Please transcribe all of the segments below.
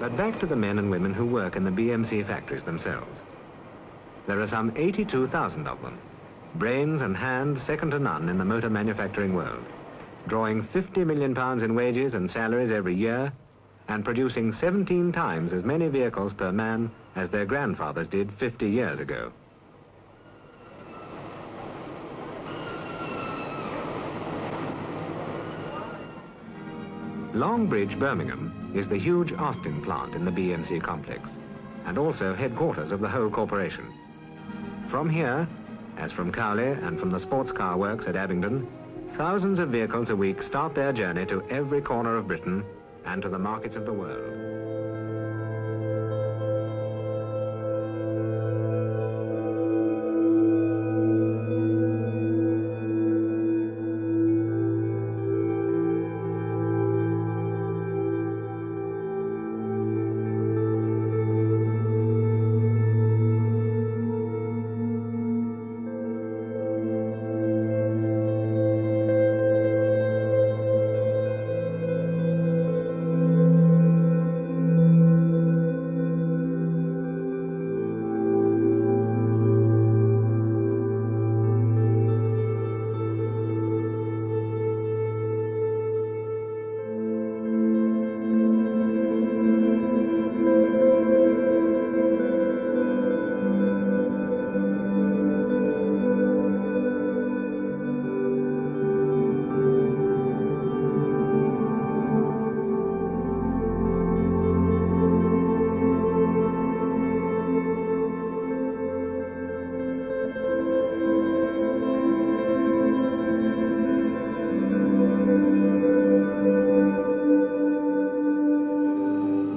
But back to the men and women who work in the BMC factories themselves. There are some 82,000 of them, brains and hands second to none in the motor manufacturing world, drawing £50 million in wages and salaries every year, and producing 17 times as many vehicles per man as their grandfathers did 50 years ago. Longbridge, Birmingham, is the huge Austin plant in the BMC complex, and also headquarters of the whole corporation. From here, as from Cowley and from the sports car works at Abingdon, thousands of vehicles a week start their journey to every corner of Britain and to the markets of the world.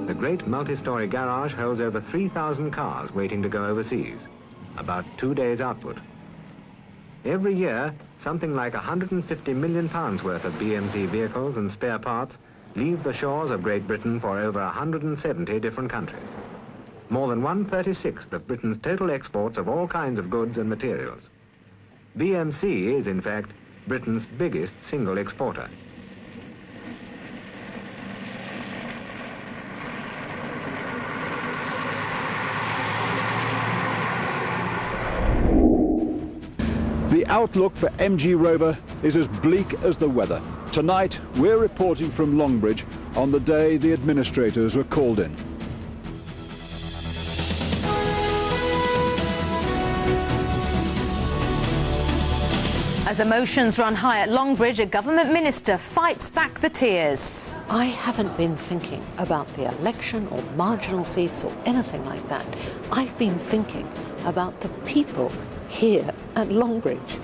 The great multi-story garage holds over 3,000 cars waiting to go overseas, about 2 days' output. Every year, something like £150 million worth of BMC vehicles and spare parts leave the shores of Great Britain for over 170 different countries. More than 1/36 of Britain's total exports of all kinds of goods and materials. BMC is, in fact, Britain's biggest single exporter. The outlook for MG Rover is as bleak as the weather. Tonight, we're reporting from Longbridge on the day the administrators were called in. As emotions run high at Longbridge, a government minister fights back the tears. I haven't been thinking about the election or marginal seats or anything like that. I've been thinking about the people here at Longbridge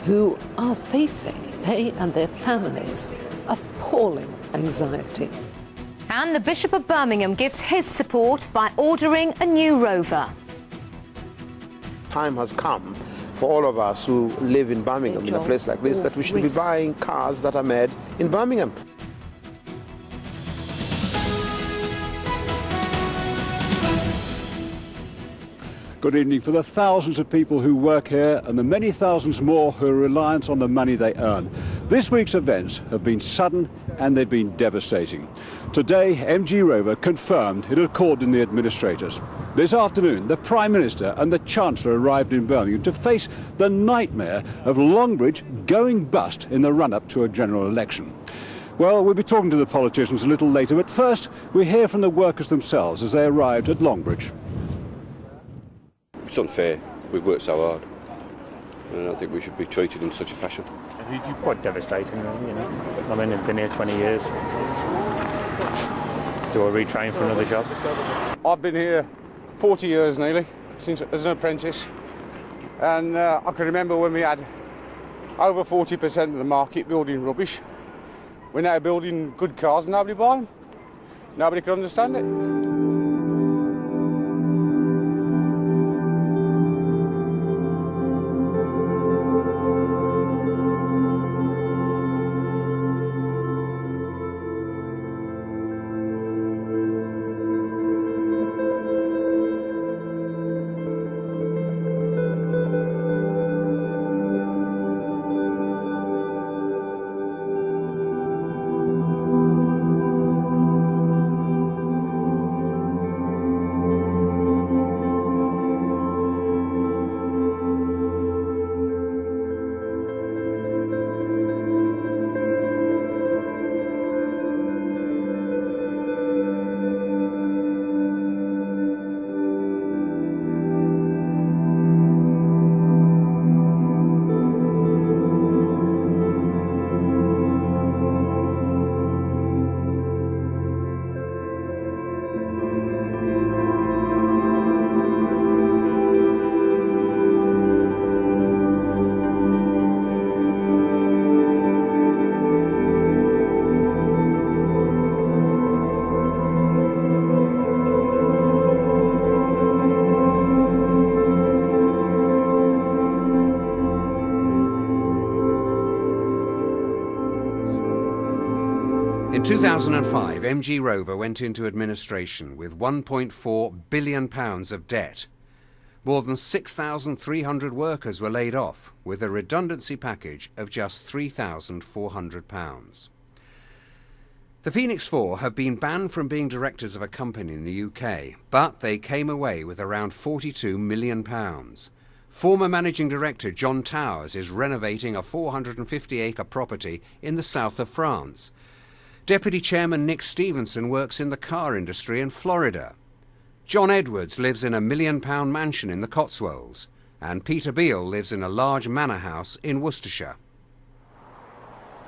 who are facing, they and their families, appalling anxiety. And the Bishop of Birmingham gives his support by ordering a new Rover. Time has come for all of us who live in Birmingham, in a place like this, that we should be buying cars that are made in Birmingham. Good evening. For the thousands of people who work here and the many thousands more who are reliant on the money they earn, this week's events have been sudden and they've been devastating. Today, MG Rover confirmed it had called in the administrators. This afternoon, the Prime Minister and the Chancellor arrived in Birmingham to face the nightmare of Longbridge going bust in the run-up to a general election. Well, we'll be talking to the politicians a little later, but first we hear from the workers themselves as they arrived at Longbridge. It's unfair. We've worked so hard, and I don't think we should be treated in such a fashion. It's quite devastating, you know. I mean, I've been here 20 years. Do I retrain for another job? I've been here 40 years nearly, since as an apprentice, and I can remember when we had over 40% of the market building rubbish. We're now building good cars and nobody buy them. Nobody can understand it. In 2005, MG Rover went into administration with £1.4 billion of debt. More than 6,300 workers were laid off, with a redundancy package of just £3,400. The Phoenix Four have been banned from being directors of a company in the UK, but they came away with around £42 million. Former Managing Director John Towers is renovating a 450-acre property in the south of France. Deputy Chairman Nick Stevenson works in the car industry in Florida. John Edwards lives in a £1 million mansion in the Cotswolds, and Peter Beale lives in a large manor house in Worcestershire.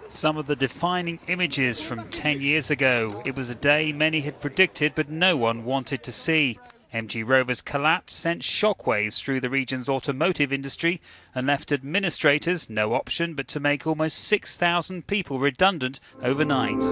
Some of the defining images from 10 years ago. It was a day many had predicted but no one wanted to see. MG Rover's collapse sent shockwaves through the region's automotive industry and left administrators no option but to make almost 6,000 people redundant overnight.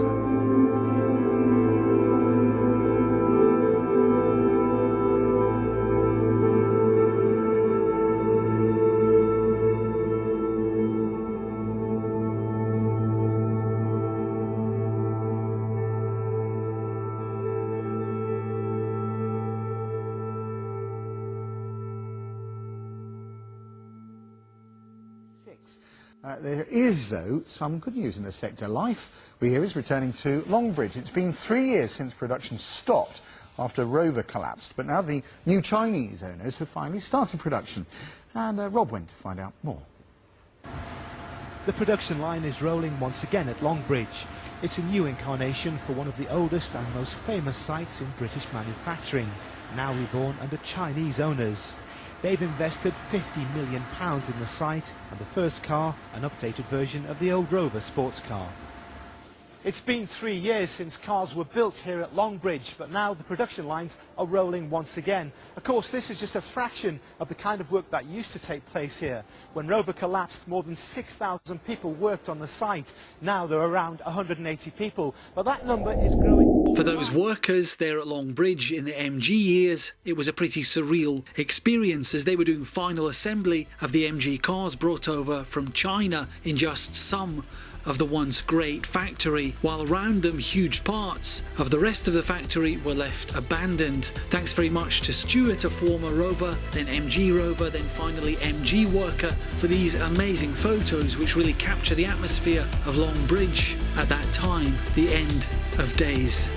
There is, though, some good news in the sector. Life, we hear, is returning to Longbridge. It's been 3 years since production stopped after Rover collapsed, but now the new Chinese owners have finally started production. And Rob went to find out more. The production line is rolling once again at Longbridge. It's a new incarnation for one of the oldest and most famous sites in British manufacturing, now reborn under Chinese owners. They've invested £50 million in the site, and the first car, an updated version of the old Rover sports car. It's been 3 years since cars were built here at Longbridge, but now the production lines are rolling once again. Of course, this is just a fraction of the kind of work that used to take place here. When Rover collapsed, more than 6,000 people worked on the site. Now there are around 180 people, but that number is growing. For those workers there at Longbridge in the MG years, it was a pretty surreal experience as they were doing final assembly of the MG cars brought over from China in just some of the once great factory, while around them huge parts of the rest of the factory were left abandoned. Thanks very much to Stuart, a former Rover, then MG Rover, then finally MG worker, for these amazing photos which really capture the atmosphere of Longbridge at that time, the end of days.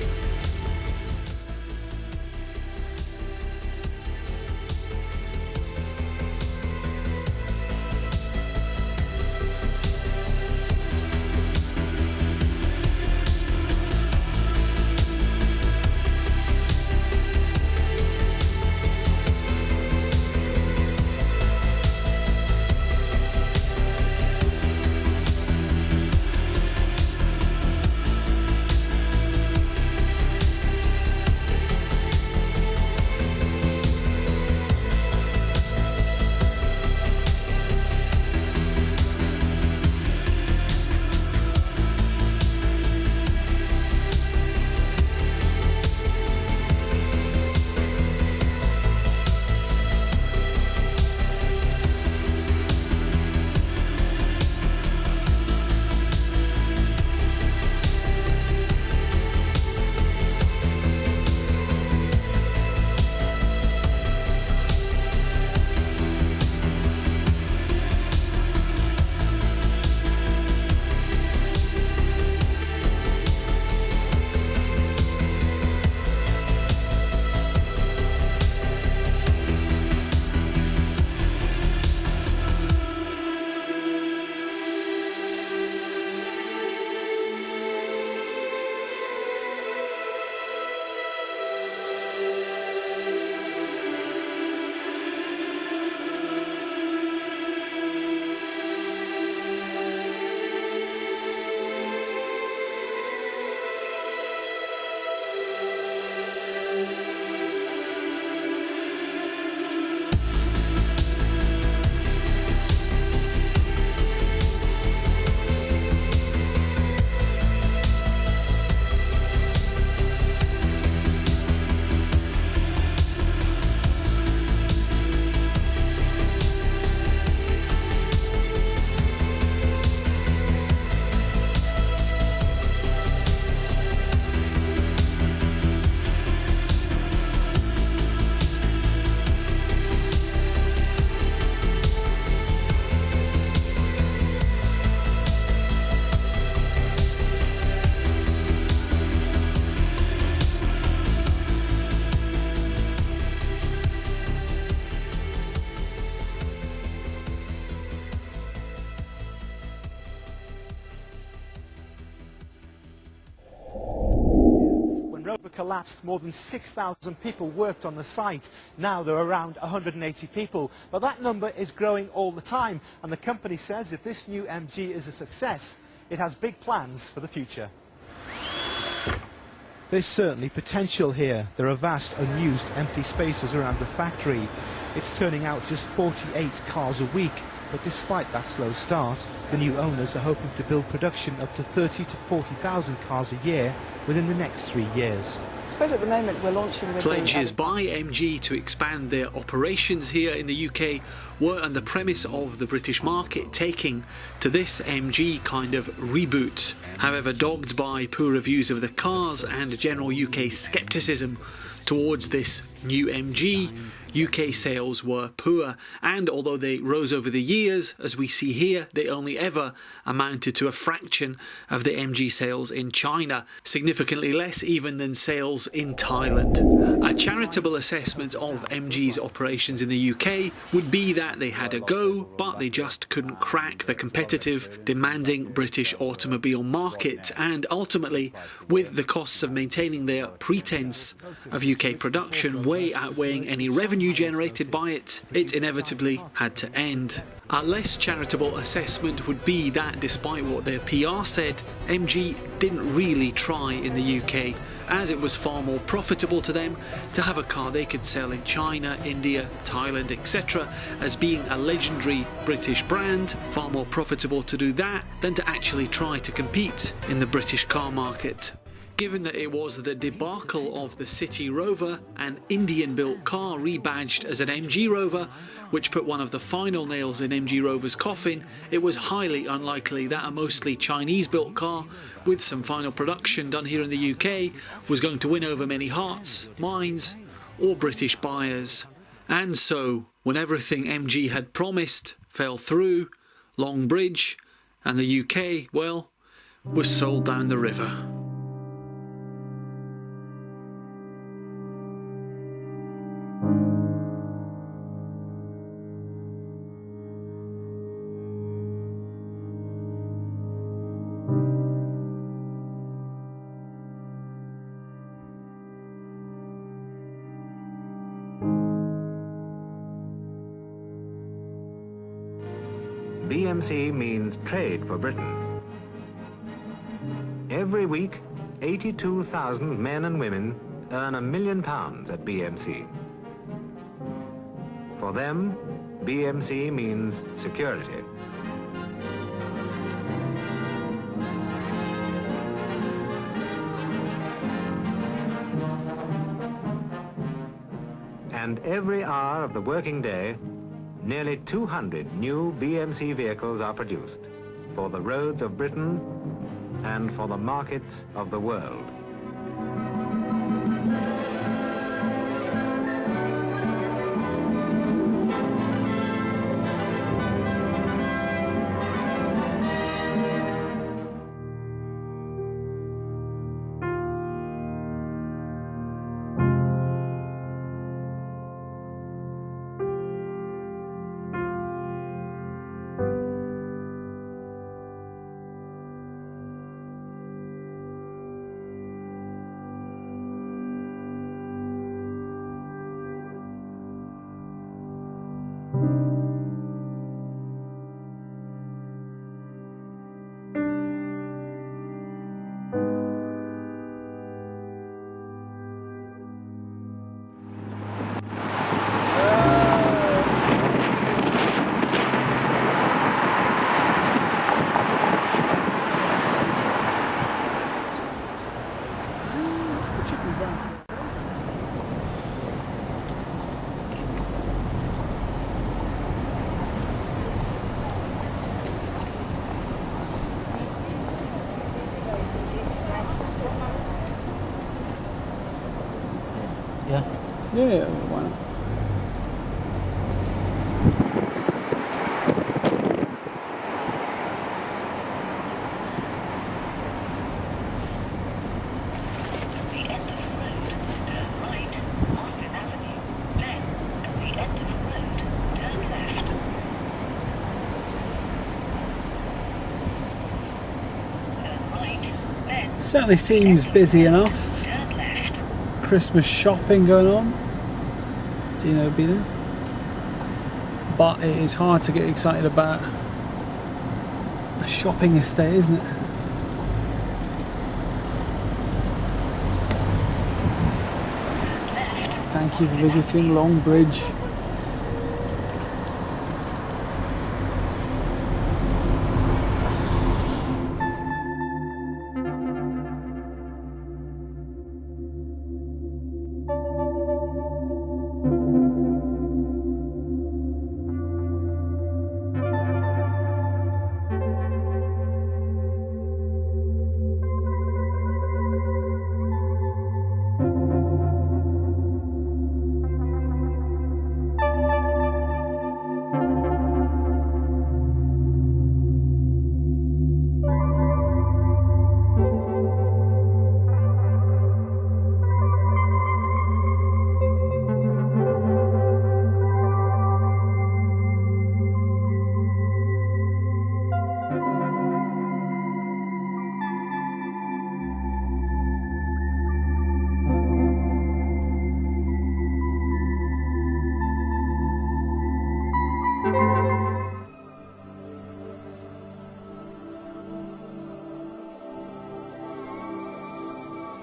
collapsed, more than 6,000 people worked on the site. Now there are around 180 people. But that number is growing all the time, and the company says if this new MG is a success, it has big plans for the future. There's certainly potential here. There are vast, unused, empty spaces around the factory. It's turning out just 48 cars a week. But despite that slow start, the new owners are hoping to build production up to 30 to 40,000 cars a year within the next 3 years. I suppose at the moment we're launching with Pledges by MG to expand their operations here in the UK were on the premise of the British market taking to this MG kind of reboot. However, dogged by poor reviews of the cars and general UK scepticism towards this new MG, UK sales were poor, and although they rose over the years, as we see here, they only ever amounted to a fraction of the MG sales in China, significantly less even than sales in Thailand. A charitable assessment of MG's operations in the UK would be that they had a go, but they just couldn't crack the competitive, demanding British automobile market, and ultimately, with the costs of maintaining their pretense of UK production way outweighing any revenue generated by it, it inevitably had to end. A less charitable assessment would be that despite what their PR said, MG didn't really try in the UK, as it was far more profitable to them to have a car they could sell in China, India, Thailand, etc. as being a legendary British brand, far more profitable to do that than to actually try to compete in the British car market. Given that it was the debacle of the City Rover, an Indian-built car rebadged as an MG Rover, which put one of the final nails in MG Rover's coffin, it was highly unlikely that a mostly Chinese-built car, with some final production done here in the UK, was going to win over many hearts, minds, or British buyers. And so, when everything MG had promised fell through, Longbridge and the UK, well, was sold down the river. BMC means trade for Britain. Every week, 82,000 men and women earn £1 million at BMC. For them, BMC means security. And every hour of the working day, nearly 200 new BMC vehicles are produced for the roads of Britain and for the markets of the world. Yeah, why not? At the end of the road, turn right, Austin Avenue. Then, at the end of the road, turn left. Turn right, then. Certainly seems busy enough. Turn left. Christmas shopping going on. Do you know, been there? But it is hard to get excited about a shopping estate, isn't it? Thank you for visiting Longbridge.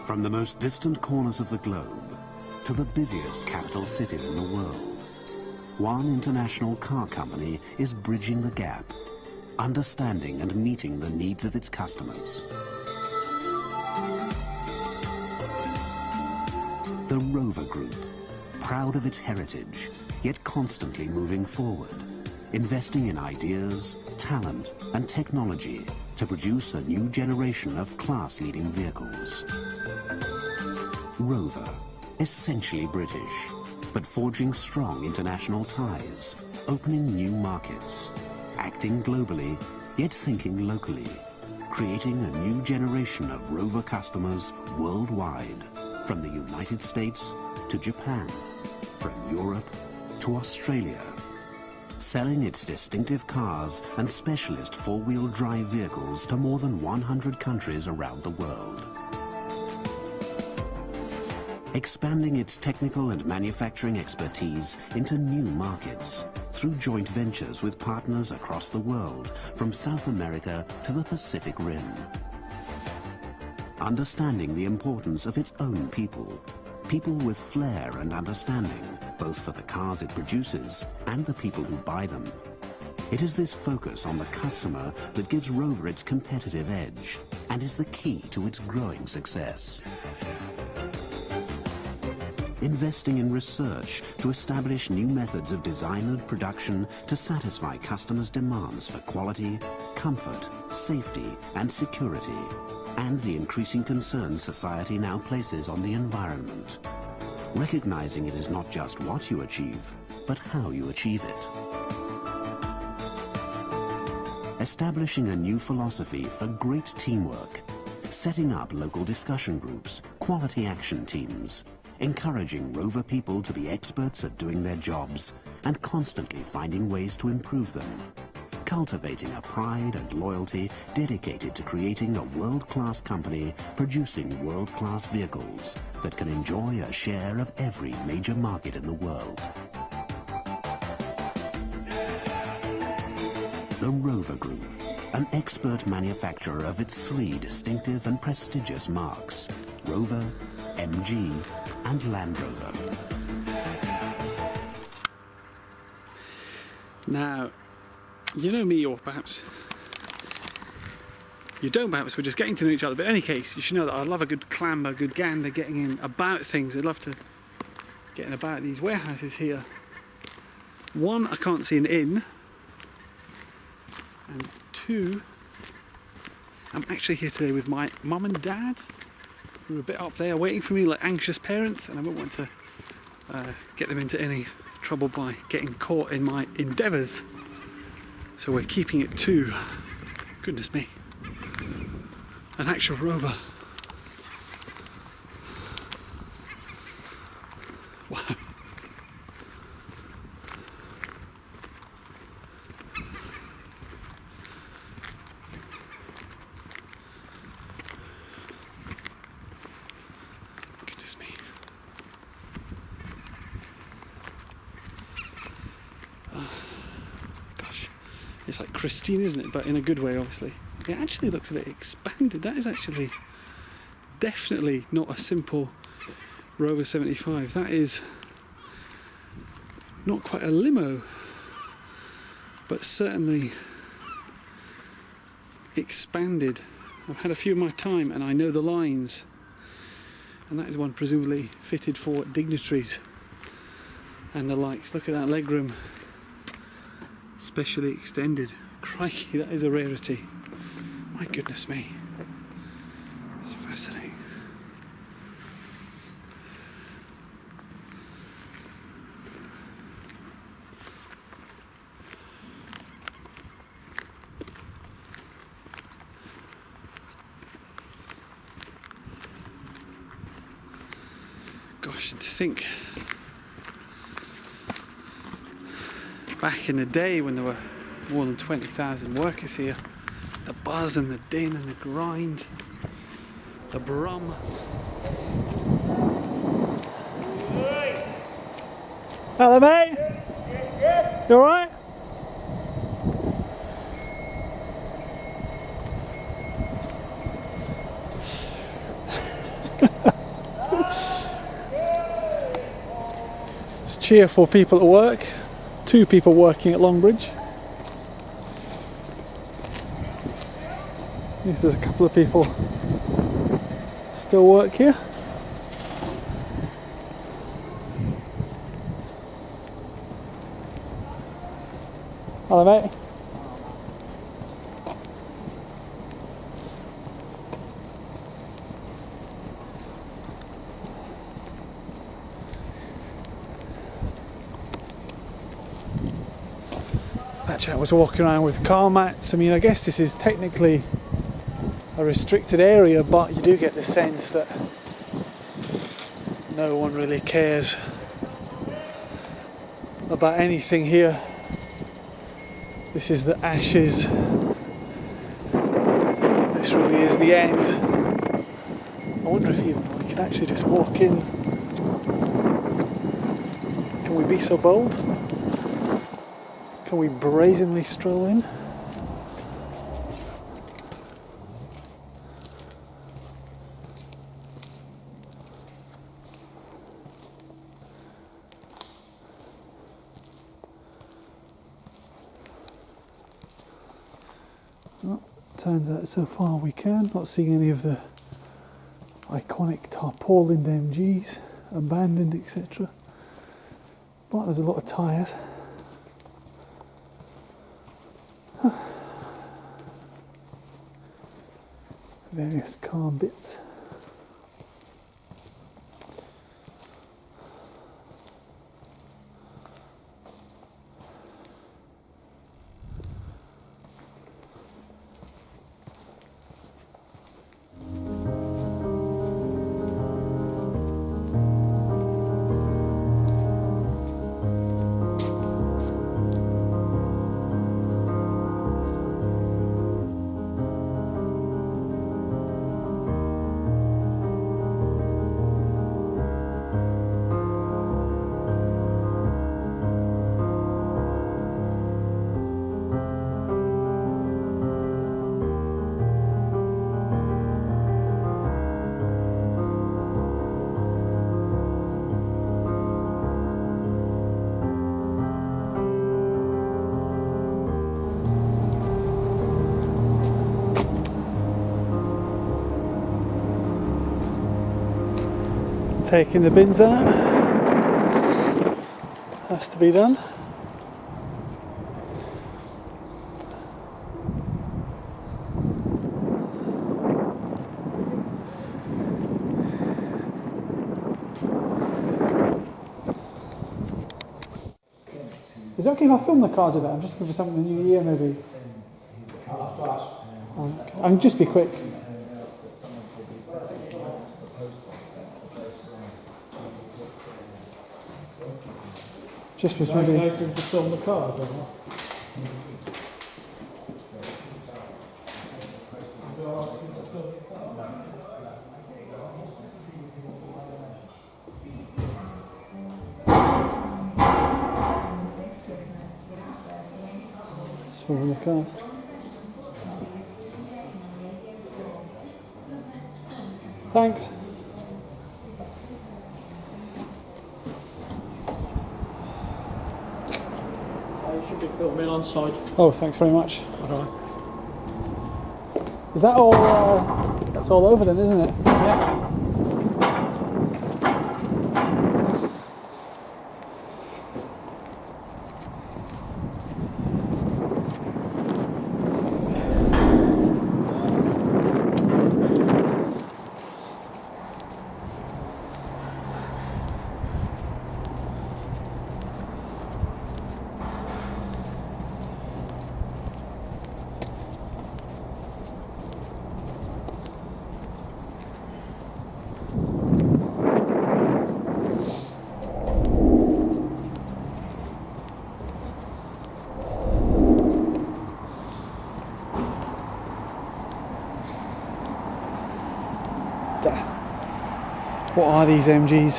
From the most distant corners of the globe to the busiest capital cities in the world, one international car company is bridging the gap, understanding and meeting the needs of its customers. The Rover Group, proud of its heritage, yet constantly moving forward, investing in ideas, talent and technology to produce a new generation of class-leading vehicles. Rover, essentially British, but forging strong international ties, opening new markets, acting globally, yet thinking locally, creating a new generation of Rover customers worldwide, from the United States to Japan, from Europe to Australia, selling its distinctive cars and specialist four-wheel drive vehicles to more than 100 countries around the world. Expanding its technical and manufacturing expertise into new markets through joint ventures with partners across the world, from South America to the Pacific Rim. Understanding the importance of its own people, people with flair and understanding, both for the cars it produces and the people who buy them. It is this focus on the customer that gives Rover its competitive edge and is the key to its growing success. Investing in research to establish new methods of design and production to satisfy customers' demands for quality, comfort, safety and security, and the increasing concern society now places on the environment. Recognizing it is not just what you achieve, but how you achieve it. Establishing a new philosophy for great teamwork, setting up local discussion groups, quality action teams, encouraging Rover people to be experts at doing their jobs and constantly finding ways to improve them. Cultivating a pride and loyalty dedicated to creating a world-class company producing world-class vehicles that can enjoy a share of every major market in the world. The Rover Group, an expert manufacturer of its three distinctive and prestigious marks, Rover, MG and Land Rover. Now, you know me, or perhaps you don't, perhaps we're just getting to know each other, but in any case, you should know that I love a good clamber, a good gander, getting in about things. I'd love to get in about these warehouses here. One, I can't see an inn, and two, I'm actually here today with my mum and dad, who are a bit up there waiting for me like anxious parents, and I don't want to get them into any trouble by getting caught in my endeavours. So we're keeping it to, goodness me, an actual Rover. Wow. Goodness me. It's like Christine, isn't it? But in a good way, obviously. It actually looks a bit expanded. That is actually definitely not a simple Rover 75. That is not quite a limo, but certainly expanded. I've had a few of my time and I know the lines, and that is one presumably fitted for dignitaries and the likes. Look at that legroom, specially extended. Crikey, that is a rarity. My goodness me, it's fascinating. Gosh, and to think back in the day when there were more than 20,000 workers here, the buzz and the din and the grind, the brum. Hello, mate. You alright? It's cheerful people at work. 2 people working at Longbridge. There's a couple of people still work here. Hello, mate. That chap was walking around with car mats. I mean, I guess this is technically a restricted area, but you do get the sense that no one really cares about anything here. This is the ashes. This really is the end. I wonder if we can actually just walk in. Can we be so bold? Can we brazenly stroll in? Well, turns out so far we can. Not seeing any of the iconic tarpaulined MGs, abandoned, etc. But there's a lot of tyres. Various car bits. Taking the bins out, has to be done. Is it okay if I film the cars a bit? I'm just looking for something in the new year maybe. I can just be quick. Just was maybe. Okay for him to film the car, don't I? moving the cars. Thanks. You should be filming on side. Oh, thanks very much. Alright. Is that all? That's all over then, isn't it? Yeah. What are these MGs?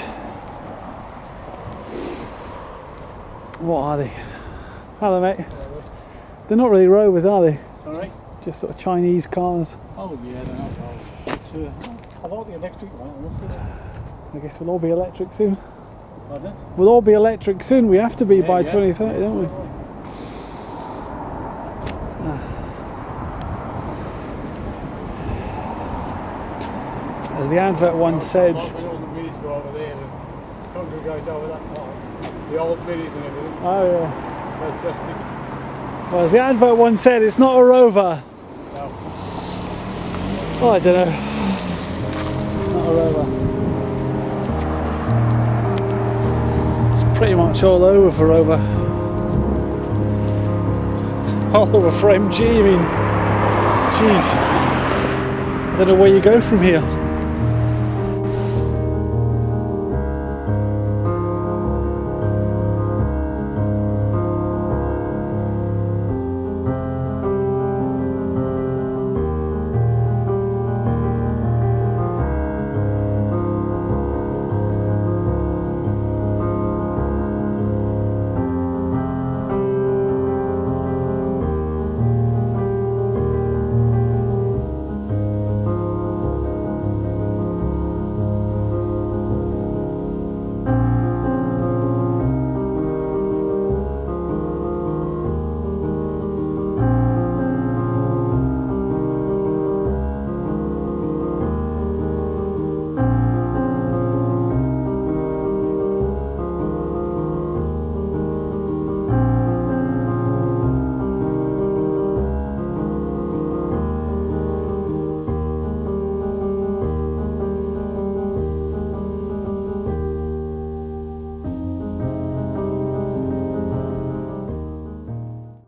What are they? Hello, mate. They're not really Rovers, are they? Sorry? Just sort of Chinese cars. Oh yeah, they're not old. It's, I like the electric one, I must say. I guess we'll all be electric soon. Pardon? We'll all be electric soon. We have to be by Yeah. 2030, don't we? As the advert once said, Like when all the minis go over there and congregate over that part. The old minis and everything. oh yeah. Fantastic. Well, as the advert once said, it's not a Rover. No. Oh, I don't know. It's not a Rover. It's pretty much all over for Rover. All over for MG, I mean, jeez. I don't know where you go from here.